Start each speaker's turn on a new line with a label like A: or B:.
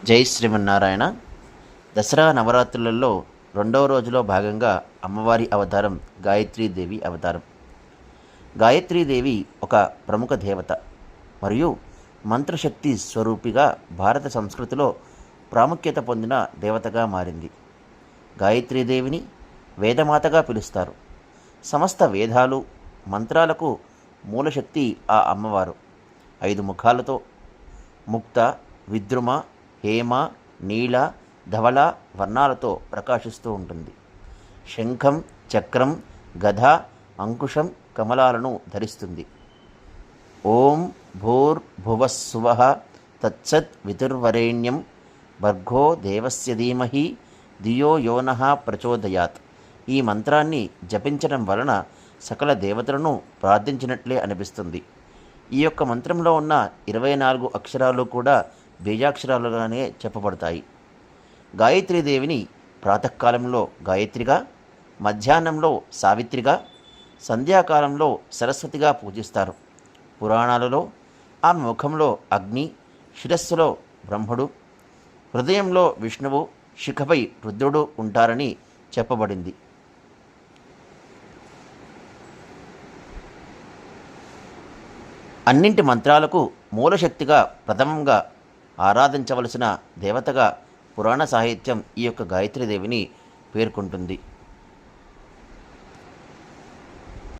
A: జై శ్రీమన్నారాయణ. దసరా నవరాత్రులలో రెండవ రోజులో భాగంగా అమ్మవారి అవతారం గాయత్రీదేవి అవతారం. గాయత్రీదేవి ఒక ప్రముఖ దేవత మరియు మంత్రశక్తి స్వరూపిగా భారత సంస్కృతిలో ప్రాముఖ్యత పొందిన దేవతగా మారింది. గాయత్రీదేవిని వేదమాతగా పిలుస్తారు. సమస్త వేదాలు మంత్రాలకు మూలశక్తి ఆ అమ్మవారు. 5 ముఖాలతో ముక్త, విద్రుమ, హేమ, నీల, ధవళ వర్ణాలతో ప్రకాశిస్తూ ఉంటుంది. శంఖం, చక్రం, గద, అంకుశం, కమలాలను ధరిస్తుంది. ఓం భూర్భువస్సువః తత్సత్ వితుర్వరేణ్యం భర్గో దేవస్య ధీమహి ధియో యో నః ప్రచోదయాత్. ఈ మంత్రాన్ని జపించడం వలన సకల దేవతలను ప్రార్థించినట్లే అనిపిస్తుంది. ఈ యొక్క మంత్రంలో ఉన్న 24 అక్షరాలు కూడా బీజాక్షరాలుగానే చెప్పబడతాయి. గాయత్రీదేవిని ప్రాతకాలంలో గాయత్రిగా, మధ్యాహ్నంలో సావిత్రిగా, సంధ్యాకాలంలో సరస్వతిగా పూజిస్తారు. పురాణాలలో ఆమె ముఖంలో అగ్ని, శిరస్సులో బ్రహ్ముడు, హృదయంలో విష్ణువు, శిఖపై రుద్రుడు ఉంటారని చెప్పబడింది. అన్నింటి మంత్రాలకు మూలశక్తిగా ప్రథమంగా ఆరాధించవలసిన దేవతగా పురాణ సాహిత్యం ఈ యొక్క గాయత్రీదేవిని పేర్కొంటుంది.